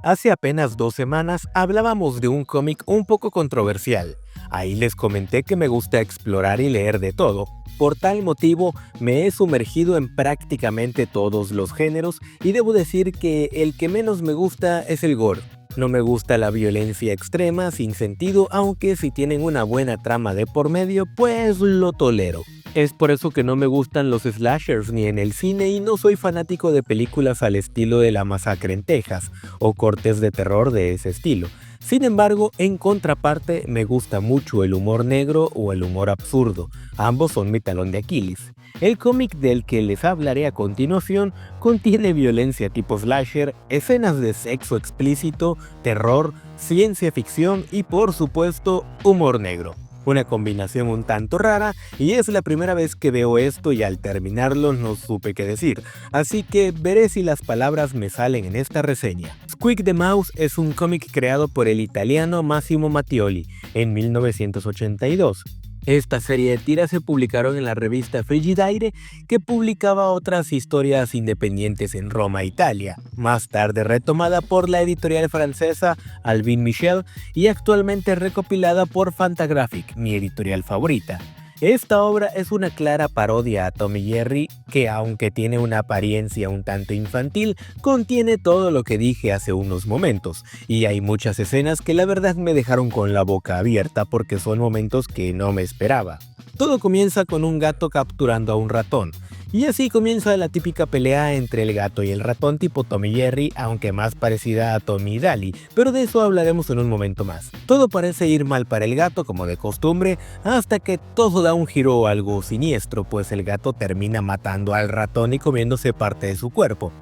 Hace apenas 2 semanas hablábamos de un cómic un poco controversial. Ahí les comenté que me gusta explorar y leer de todo. Por tal motivo, me he sumergido en prácticamente todos los géneros y debo decir que el que menos me gusta es el gore. No me gusta la violencia extrema sin sentido, aunque si tienen una buena trama de por medio, pues lo tolero. Es por eso que no me gustan los slashers ni en el cine y no soy fanático de películas al estilo de La Masacre en Texas o cortes de terror de ese estilo. Sin embargo, en contraparte, me gusta mucho el humor negro o el humor absurdo. Ambos son mi talón de Aquiles. El cómic del que les hablaré a continuación contiene violencia tipo slasher, escenas de sexo explícito, terror, ciencia ficción y por supuesto, humor negro. Una combinación un tanto rara y es la primera vez que veo esto y al terminarlo no supe qué decir, así que veré si las palabras me salen en esta reseña. Squeak the Mouse es un cómic creado por el italiano Massimo Mattioli en 1982. Esta serie de tiras se publicaron en la revista Frigidaire, que publicaba otras historias independientes en Roma, Italia, más tarde retomada por la editorial francesa Albin Michel y actualmente recopilada por Fantagraphic, mi editorial favorita. Esta obra es una clara parodia a Tom y Jerry que, aunque tiene una apariencia un tanto infantil, contiene todo lo que dije hace unos momentos, y hay muchas escenas que la verdad me dejaron con la boca abierta porque son momentos que no me esperaba. Todo comienza con un gato capturando a un ratón, y así comienza la típica pelea entre el gato y el ratón tipo Tom y Jerry, aunque más parecida a Tommy y Daly, pero de eso hablaremos en un momento más. Todo parece ir mal para el gato como de costumbre, hasta que todo da un giro algo siniestro, pues el gato termina matando al ratón y comiéndose parte de su cuerpo.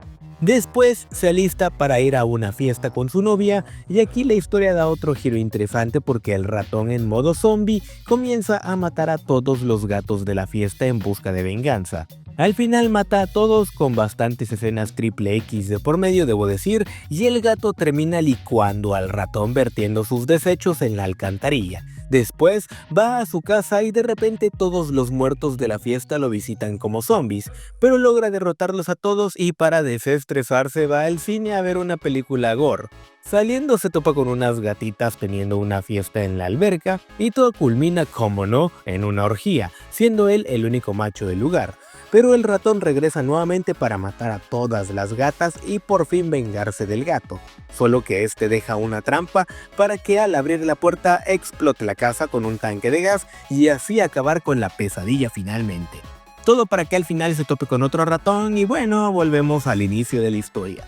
Después se alista para ir a una fiesta con su novia y aquí la historia da otro giro interesante porque el ratón en modo zombie comienza a matar a todos los gatos de la fiesta en busca de venganza. Al final mata a todos con bastantes escenas triple X de por medio, debo decir, y el gato termina licuando al ratón vertiendo sus desechos en la alcantarilla. Después va a su casa y de repente todos los muertos de la fiesta lo visitan como zombies, pero logra derrotarlos a todos y para desestresarse va al cine a ver una película gore. Saliendo se topa con unas gatitas teniendo una fiesta en la alberca y todo culmina, como no, en una orgía, siendo él el único macho del lugar. Pero el ratón regresa nuevamente para matar a todas las gatas y por fin vengarse del gato, solo que este deja una trampa para que al abrir la puerta explote la casa con un tanque de gas y así acabar con la pesadilla finalmente. Todo para que al final se tope con otro ratón y bueno, volvemos al inicio de la historia.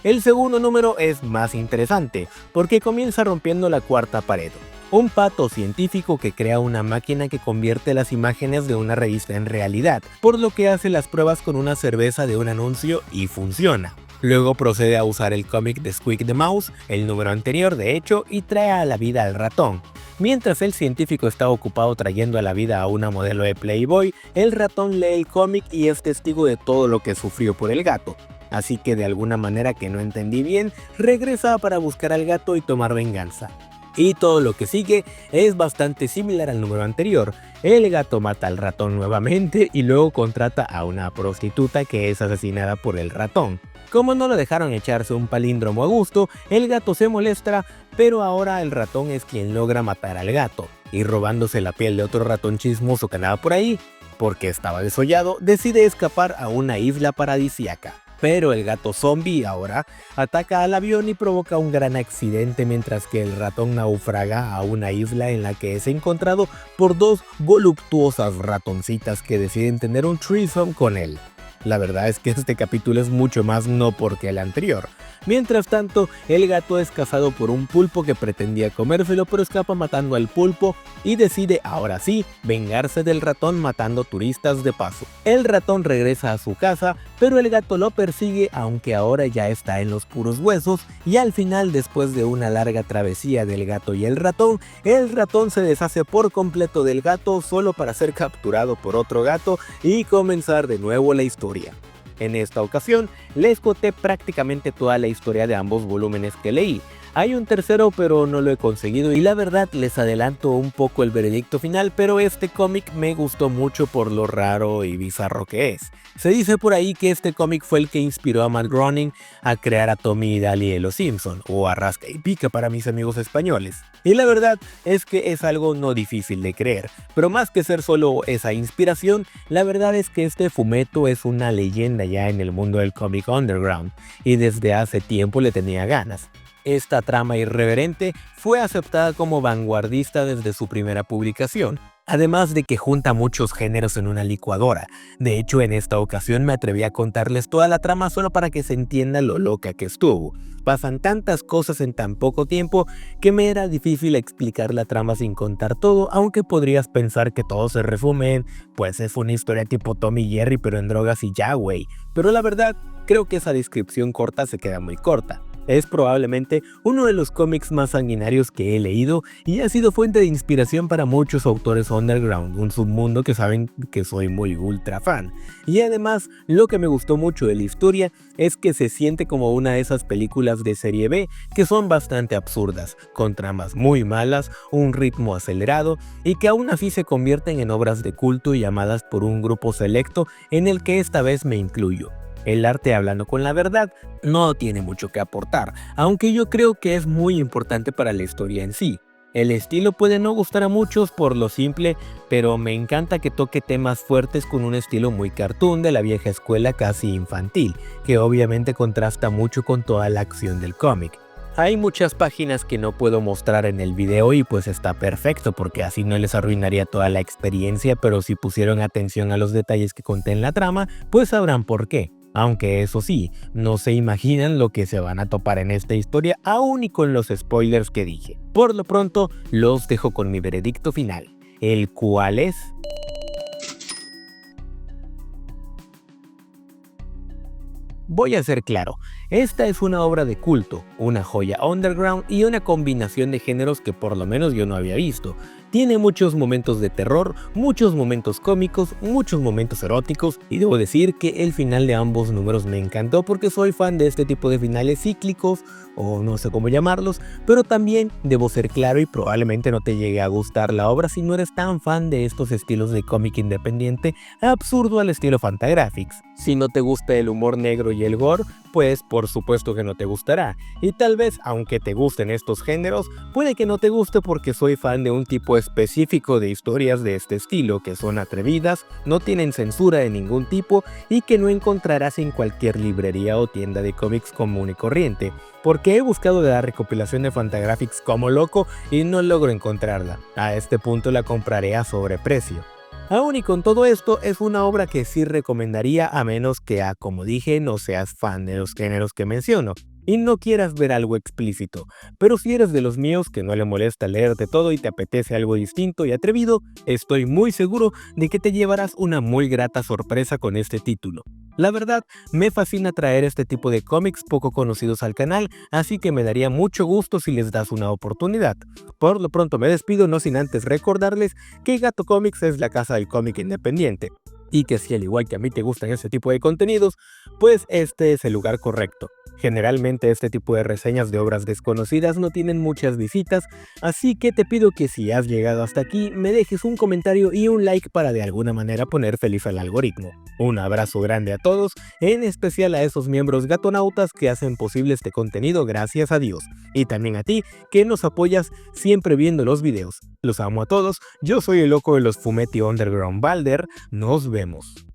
El segundo número es más interesante, porque comienza rompiendo la cuarta pared. Un pato científico que crea una máquina que convierte las imágenes de una revista en realidad, por lo que hace las pruebas con una cerveza de un anuncio y funciona. Luego procede a usar el cómic de Squeak the Mouse, el número anterior de hecho, y trae a la vida al ratón. Mientras el científico está ocupado trayendo a la vida a una modelo de Playboy, el ratón lee el cómic y es testigo de todo lo que sufrió por el gato. Así que de alguna manera que no entendí bien, regresa para buscar al gato y tomar venganza. Y todo lo que sigue es bastante similar al número anterior. El gato mata al ratón nuevamente y luego contrata a una prostituta que es asesinada por el ratón. Como no lo dejaron echarse un palíndromo a gusto, el gato se molesta, pero ahora el ratón es quien logra matar al gato. Y robándose la piel de otro ratón chismoso que andaba por ahí, porque estaba desollado, decide escapar a una isla paradisíaca. Pero el gato zombie ahora ataca al avión y provoca un gran accidente mientras que el ratón naufraga a una isla en la que es encontrado por dos voluptuosas ratoncitas que deciden tener un threesome con él. La verdad es que este capítulo es mucho más no porque el anterior. Mientras tanto, el gato es cazado por un pulpo que pretendía comérselo pero escapa matando al pulpo y decide ahora sí vengarse del ratón matando turistas de paso. El ratón regresa a su casa, pero el gato lo persigue aunque ahora ya está en los puros huesos y al final, después de una larga travesía del gato y el ratón se deshace por completo del gato solo para ser capturado por otro gato y comenzar de nuevo la historia. En esta ocasión les conté prácticamente toda la historia de ambos volúmenes que leí, Hay un tercero pero no lo he conseguido y la verdad les adelanto un poco el veredicto final, pero este cómic me gustó mucho por lo raro y bizarro que es. Se dice por ahí que este cómic fue el que inspiró a Matt Groening a crear a Tommy y Daly de Los Simpson, o a Rasca y Pica para mis amigos españoles. Y la verdad es que es algo no difícil de creer, pero más que ser solo esa inspiración, la verdad es que este fumeto es una leyenda ya en el mundo del cómic underground, y desde hace tiempo le tenía ganas. Esta trama irreverente fue aceptada como vanguardista desde su primera publicación, además de que junta muchos géneros en una licuadora. De hecho, en esta ocasión me atreví a contarles toda la trama solo para que se entienda lo loca que estuvo. Pasan tantas cosas en tan poco tiempo que me era difícil explicar la trama sin contar todo, aunque podrías pensar que todo se resume en, pues es una historia tipo Tom y Jerry pero en drogas y ya, güey. Pero la verdad, creo que esa descripción corta se queda muy corta. Es probablemente uno de los cómics más sanguinarios que he leído y ha sido fuente de inspiración para muchos autores underground, un submundo que saben que soy muy ultra fan. Y además, lo que me gustó mucho de la historia es que se siente como una de esas películas de serie B que son bastante absurdas, con tramas muy malas, un ritmo acelerado y que aún así se convierten en obras de culto y amadas por un grupo selecto en el que esta vez me incluyo. El arte, hablando con la verdad, no tiene mucho que aportar, aunque yo creo que es muy importante para la historia en sí. El estilo puede no gustar a muchos por lo simple, pero me encanta que toque temas fuertes con un estilo muy cartoon de la vieja escuela casi infantil, que obviamente contrasta mucho con toda la acción del cómic. Hay muchas páginas que no puedo mostrar en el video y pues está perfecto porque así no les arruinaría toda la experiencia, pero si pusieron atención a los detalles que conté en la trama, pues sabrán por qué. Aunque eso sí, no se imaginan lo que se van a topar en esta historia aún y con los spoilers que dije. Por lo pronto, los dejo con mi veredicto final, el cual es... Voy a ser claro, esta es una obra de culto, una joya underground y una combinación de géneros que por lo menos yo no había visto. Tiene muchos momentos de terror, muchos momentos cómicos, muchos momentos eróticos y debo decir que el final de ambos números me encantó porque soy fan de este tipo de finales cíclicos o no sé cómo llamarlos, pero también debo ser claro y probablemente no te llegue a gustar la obra si no eres tan fan de estos estilos de cómic independiente absurdo al estilo Fantagraphics. Si no te gusta el humor negro y el gore, pues por supuesto que no te gustará, y tal vez aunque te gusten estos géneros, puede que no te guste porque soy fan de un tipo específico de historias de este estilo que son atrevidas, no tienen censura de ningún tipo y que no encontrarás en cualquier librería o tienda de cómics común y corriente, porque he buscado de la recopilación de Fantagraphics como loco y no logro encontrarla. A este punto la compraré a sobreprecio. Aún y con todo esto, es una obra que sí recomendaría a menos que, como dije, no seas fan de los géneros que menciono y no quieras ver algo explícito, pero si eres de los míos que no le molesta leerte todo y te apetece algo distinto y atrevido, estoy muy seguro de que te llevarás una muy grata sorpresa con este título. La verdad, me fascina traer este tipo de cómics poco conocidos al canal, así que me daría mucho gusto si les das una oportunidad. Por lo pronto me despido, no sin antes recordarles que Gato Comics es la casa del cómic independiente, y que si al igual que a mí te gustan ese tipo de contenidos, pues este es el lugar correcto. Generalmente este tipo de reseñas de obras desconocidas no tienen muchas visitas, así que te pido que si has llegado hasta aquí me dejes un comentario y un like para de alguna manera poner feliz al algoritmo. Un abrazo grande a todos, en especial a esos miembros gatonautas que hacen posible este contenido gracias a Dios, y también a ti que nos apoyas siempre viendo los videos. Los amo a todos, yo soy el loco de los Fumetti Underground Balder, nos vemos.